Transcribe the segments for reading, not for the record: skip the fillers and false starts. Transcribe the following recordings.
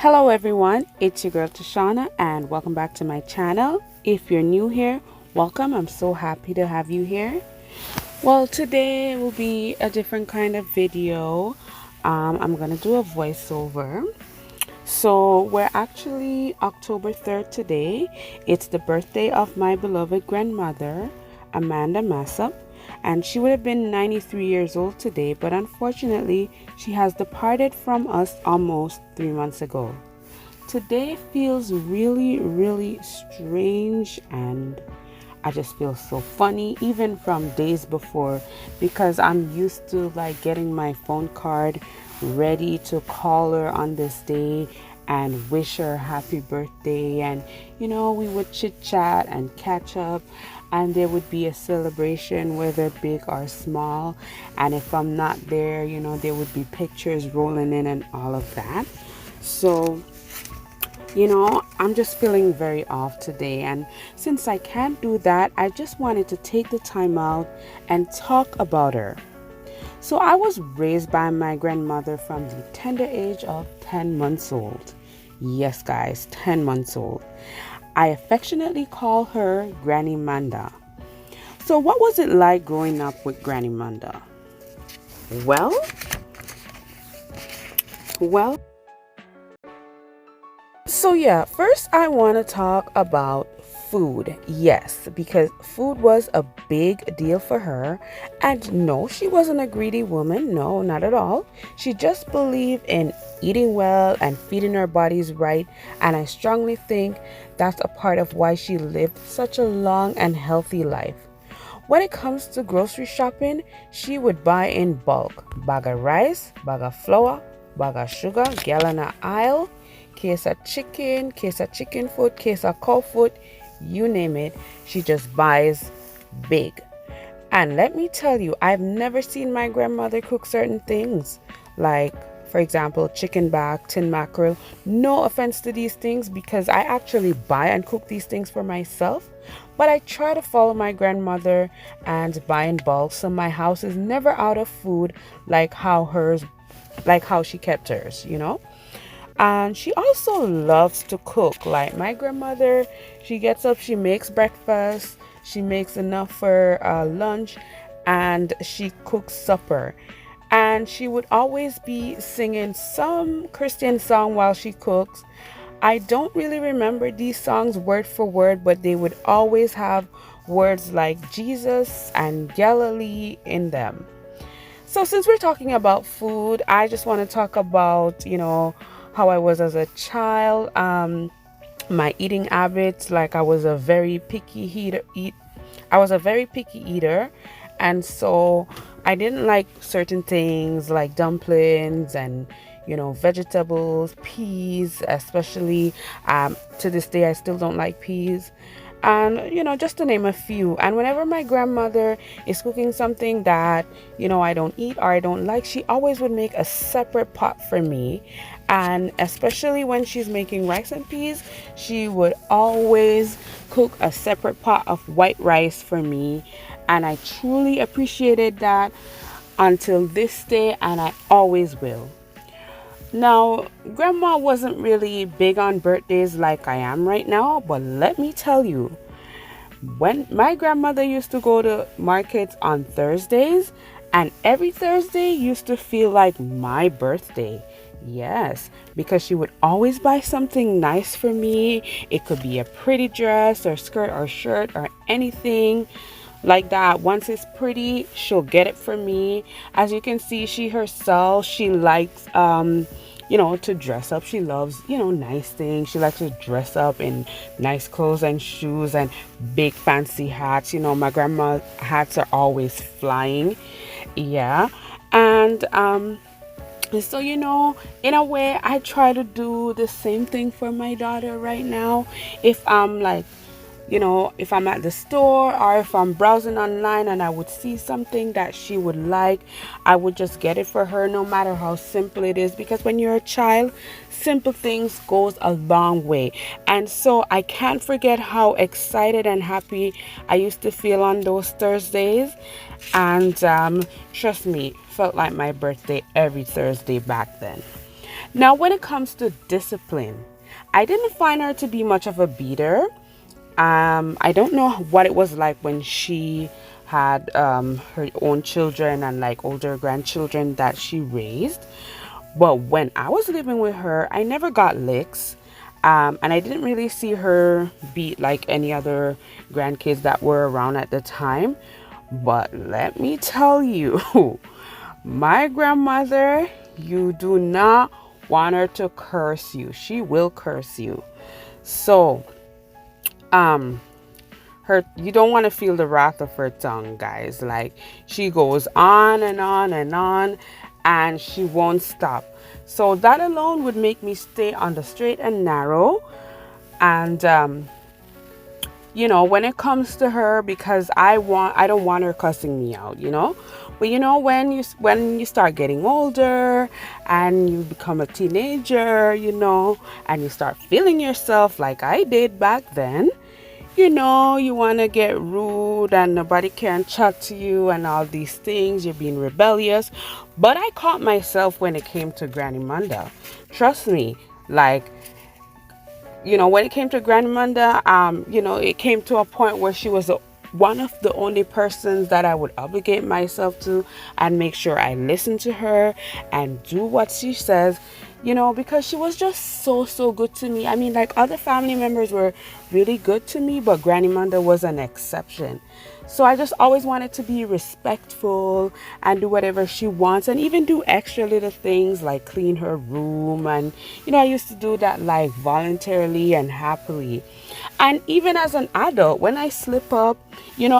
Hello everyone, it's your girl Tashana and welcome back to my channel. If you're new here, welcome. I'm so happy to have you here. Well, today will be a different kind of video. I'm gonna do a voiceover. So we're actually October 3rd today. It's the birthday of my beloved grandmother, Amanda Massop, and she would have been 93 years old today, but unfortunately, she has departed from us almost 3 months ago. Today feels really strange, and I just feel so funny even from days before, because I'm used to like getting my phone card ready to call her on this day and wish her happy birthday, and we would chit chat and catch up, and there would be a celebration whether big or small, and if I'm not there, there would be pictures rolling in and all of that. So I'm just feeling very off today, and since I can't do that, I just wanted to take the time out and talk about her. So I was raised by my grandmother from the tender age of 10 months old. Yes, guys, 10 months old. I affectionately call her Grannymanda. So what was it like growing up with Grannymanda? Well, well, So yeah, first I want to talk about food. Yes, because food was a big deal for her. And no, she wasn't a greedy woman. No, not at all. She just believed in eating well and feeding our bodies right. And I strongly think that's a part of why she lived such a long and healthy life. When it comes to grocery shopping, she would buy in bulk. Bag of rice, bag of flour, bag of sugar, gallon of oil, case of chicken food, case of cow food, you name it, she just buys big. And let me tell you, I've never seen my grandmother cook certain things, like, for example, chicken back, tin mackerel. No offense to these things, because I actually buy and cook these things for myself, but I try to follow my grandmother and buy in bulk, so my house is never out of food like how she kept hers. And she also loves to cook. Like my grandmother, she gets up, she makes breakfast, she makes enough for lunch, and she cooks supper. And she would always be singing some Christian song while she cooks. I don't really remember these songs word for word, but they would always have words like Jesus and Galilee in them. So since we're talking about food, I just want to talk about, how I was as a child, my eating habits. Like I was a very picky eater, and so I didn't like certain things like dumplings and vegetables, peas, especially. To this day, I still don't like peas. And just to name a few. And whenever my grandmother is cooking something that I don't eat or I don't like, she always would make a separate pot for me. And especially when she's making rice and peas, she would always cook a separate pot of white rice for me, and I truly appreciated that until this day, and I always will. Now, grandma wasn't really big on birthdays like I am right now, but let me tell you, when my grandmother used to go to markets on Thursdays, and every Thursday used to feel like my birthday. Yes, because she would always buy something nice for me. It could be a pretty dress or skirt or shirt or anything like that. Once it's pretty, she'll get it for me. As you can see, she herself, she likes to dress up. She loves nice things. She likes to dress up in nice clothes and shoes and big fancy hats. My grandma's hats are always flying. Yeah. And so in a way, I try to do the same thing for my daughter right now. If I'm like, if I'm at the store or if I'm browsing online and I would see something that she would like, I would just get it for her, no matter how simple it is, because when you're a child, simple things goes a long way. And so I can't forget how excited and happy I used to feel on those Thursdays. And trust me, felt like my birthday every Thursday back then. Now, when it comes to discipline, I didn't find her to be much of a beater. I don't know what it was like when she had her own children and like older grandchildren that she raised. But when I was living with her, I never got licks. And I didn't really see her beat like any other grandkids that were around at the time. But let me tell you, my grandmother, you do not want her to curse you. She will curse you. So, um, her you don't want to feel the wrath of her tongue, guys. Like she goes on and on and on, and she won't stop. So that alone would make me stay on the straight and narrow. And when it comes to her, because I don't want her cussing me out, but when you start getting older and you become a teenager, and you start feeling yourself like I did back then, you want to get rude and nobody can chat to you and all these things. You're being rebellious. But I caught myself when it came to Grannymanda. Trust me, like, when it came to Grannymanda, it came to a point where she was one of the only persons that I would obligate myself to and make sure I listen to her and do what she says, because she was just so, so good to me. I mean, like other family members were really good to me, but Grannymanda was an exception. So I just always wanted to be respectful and do whatever she wants and even do extra little things like clean her room. And, I used to do that like voluntarily and happily. And even as an adult, when I slip up,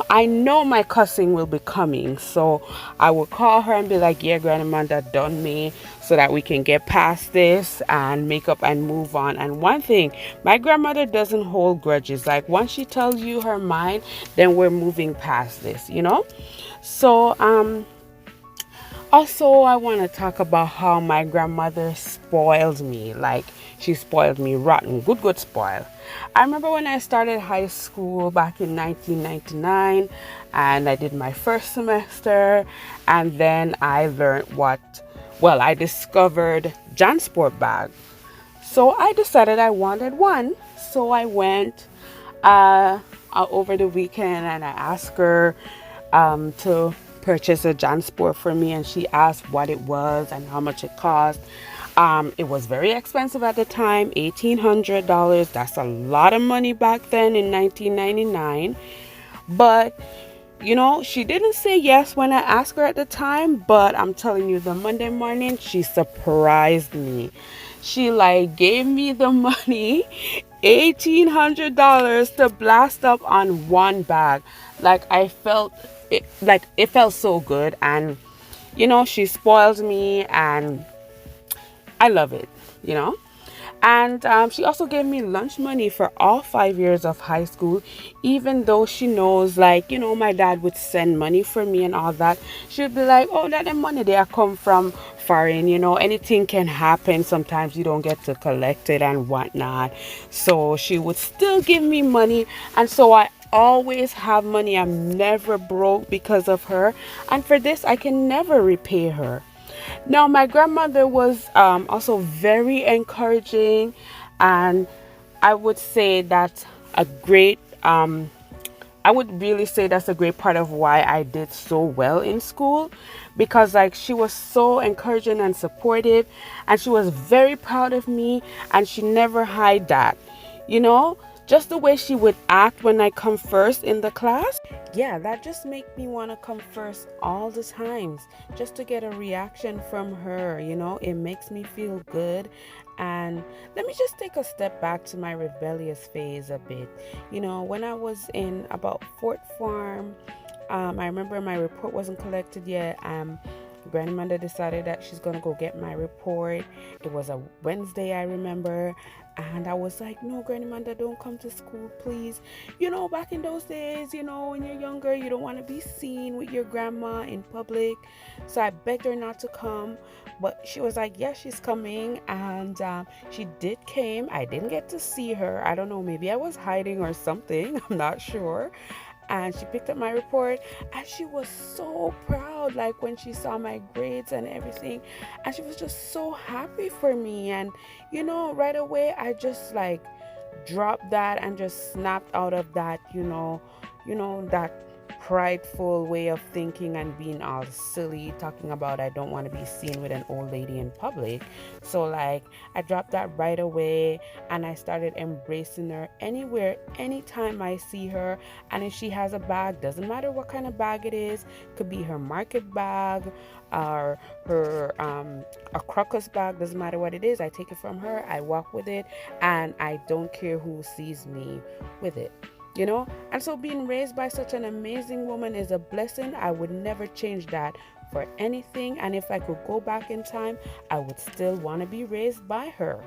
I know my cussing will be coming. So I will call her and be like, yeah, Grannymanda done me, so that we can get past this and make up and move on. And one thing, my grandmother doesn't hold grudges. Like once she tells you her mind, then we're moving past this. So, also, I want to talk about how my grandmother spoiled me. Like, she spoiled me rotten, good spoil. I remember when I started high school back in 1999, and I did my first semester, and then I learned I discovered Jansport bag. So I decided I wanted one. So I went over the weekend and I asked her to purchase a Jansport for me, and she asked what it was and how much it cost. It was very expensive at the time, $1,800. That's a lot of money back then in 1999. But she didn't say yes when I asked her at the time, but I'm telling you, the Monday morning, she surprised me. She like gave me the money, $1,800 to blast up on one bag. Like it felt so good, and she spoils me, and I love it. And she also gave me lunch money for all 5 years of high school, even though she knows, like, my dad would send money for me and all that. She would be like, oh, that the money there come from foreign, anything can happen. Sometimes you don't get to collect it and whatnot. So she would still give me money. And so I always have money. I'm never broke because of her. And for this, I can never repay her. Now, my grandmother was also very encouraging, and I would say that's a great, I would really say that's a great part of why I did so well in school, because like she was so encouraging and supportive, and she was very proud of me, and she never hid that, just the way she would act when I come first in the class. Yeah, that just make me want to come first all the times, just to get a reaction from her. It makes me feel good. And let me just take a step back to my rebellious phase a bit. When I was in about fourth form, I remember my report wasn't collected yet. Grandmother decided that she's gonna go get my report. It was a Wednesday, I remember, and I was like, no, Grandmother, don't come to school, please. Back in those days, when you're younger, you don't want to be seen with your grandma in public. So I begged her not to come, but she was like, yes, she's coming. And she did came. I didn't get to see her. I don't know, maybe I was hiding or something. I'm not sure. And she picked up my report, and she was so proud. proud, like when she saw my grades and everything, and she was just so happy for me. And right away I just like dropped that and just snapped out of that, that prideful way of thinking and being all silly, talking about I don't want to be seen with an old lady in public. So like I dropped that right away, and I started embracing her anywhere, anytime I see her. And if she has a bag, doesn't matter what kind of bag it is, could be her market bag or her a crocus bag, doesn't matter what it is, I take it from her, I walk with it, and I don't care who sees me with it. And so being raised by such an amazing woman is a blessing. I would never change that for anything. And if I could go back in time, I would still want to be raised by her.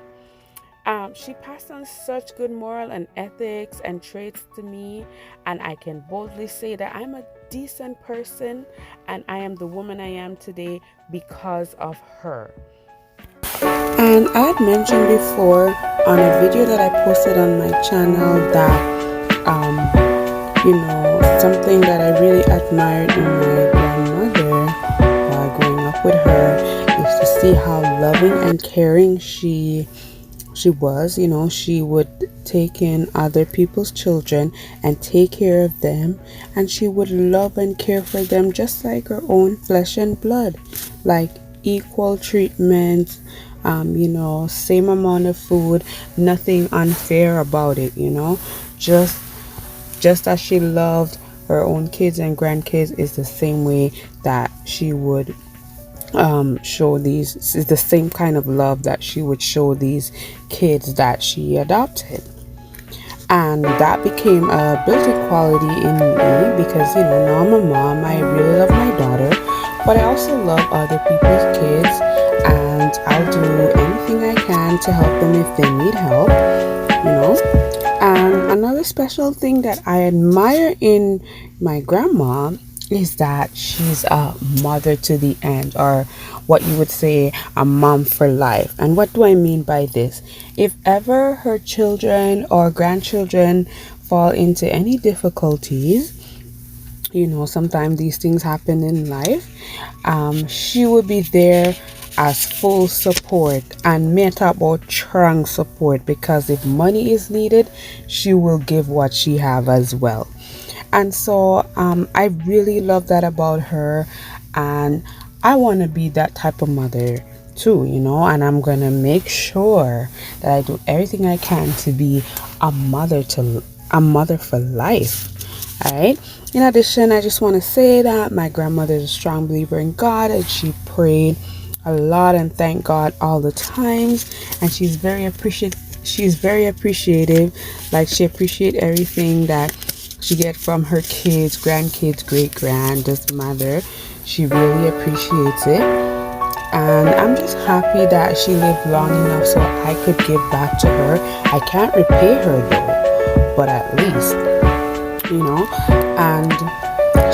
She passed on such good moral and ethics and traits to me, and I can boldly say that I'm a decent person, and I am the woman I am today because of her. And I had mentioned before on a video that I posted on my channel that, something that I really admired in my grandmother while growing up with her is to see how loving and caring she was. She would take in other people's children and take care of them, and she would love and care for them just like her own flesh and blood, like equal treatment, same amount of food, nothing unfair about it, just as she loved her own kids and grandkids is the same way that she would show these, is the same kind of love that she would show these kids that she adopted. And that became a built-in quality in me because now I'm a mom. I really love my daughter, but I also love other people's kids, and I'll do anything I can to help them if they need help. And another special thing that I admire in my grandma is that she's a mother to the end, or what you would say a mom for life. And what do I mean by this? If ever her children or grandchildren fall into any difficulties, sometimes these things happen in life, she will be there as full support, and may talk about strong support, because if money is needed, she will give what she have as well. And so I really love that about her, and I want to be that type of mother too, and I'm gonna make sure that I do everything I can to be a mother for life. All right. In addition, I just want to say that my grandmother is a strong believer in God, and she prayed a lot and thank God all the times, and she's very appreciative. Like, she appreciates everything that she get from her kids, grandkids, great grand, doesn't matter. She really appreciates it. And I'm just happy that she lived long enough so I could give back to her. I can't repay her though, but at least, and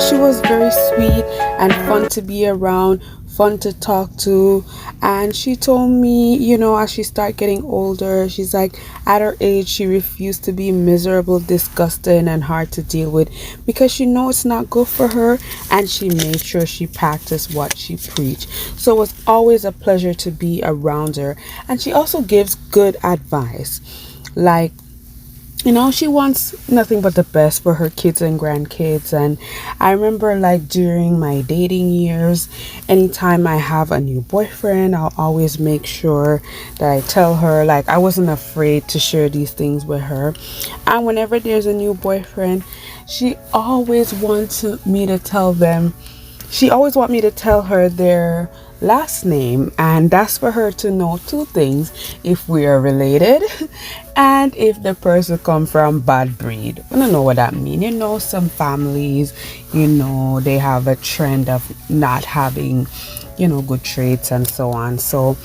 she was very sweet and fun to be around, fun to talk to. And she told me, as she started getting older, she's like, at her age, she refused to be miserable, disgusting, and hard to deal with, because she knows it's not good for her, and she made sure she practiced what she preached. So it was always a pleasure to be around her. And she also gives good advice. Like, she wants nothing but the best for her kids and grandkids. And I remember, like, during my dating years, anytime I have a new boyfriend, I'll always make sure that I tell her, like, I wasn't afraid to share these things with her. And whenever there's a new boyfriend, she always wants me to tell them, she always want me to tell her their last name, and that's for her to know two things: if we are related and if the person come from bad breed. I don't know what that means. Some families, they have a trend of not having, good traits and so on. So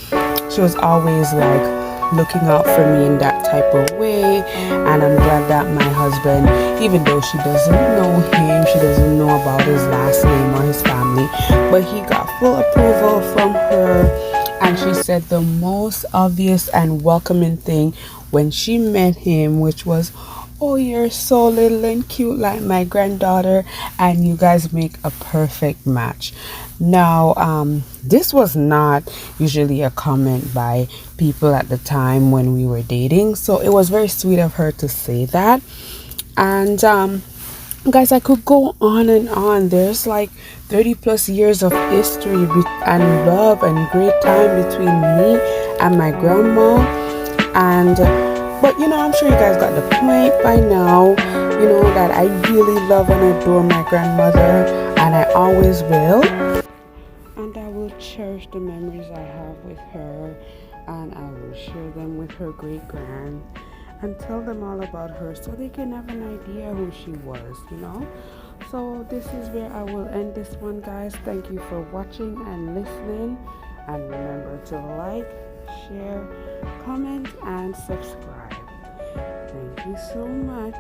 she was always like looking out for me in that type of way. And I'm glad that my husband, even though she doesn't know him, she doesn't know about his last name or his family, but he got full approval from her. And she said the most obvious and welcoming thing when she met him, which was, Oh, you're so little and cute like my granddaughter, and you guys make a perfect match. Now, this was not usually a comment by people at the time when we were dating, so it was very sweet of her to say that. And guys, I could go on and on. There's like 30 plus years of history and love and great time between me and my grandma. And but I'm sure you guys got the point by now. That I really love and adore my grandmother, and I always will. And I will cherish the memories I have with her, and I will share them with her great grand and tell them all about her so they can have an idea who she was. So this is where I will end this one, guys. Thank you for watching and listening, and remember to like, share, comment, and subscribe. Thank you so much.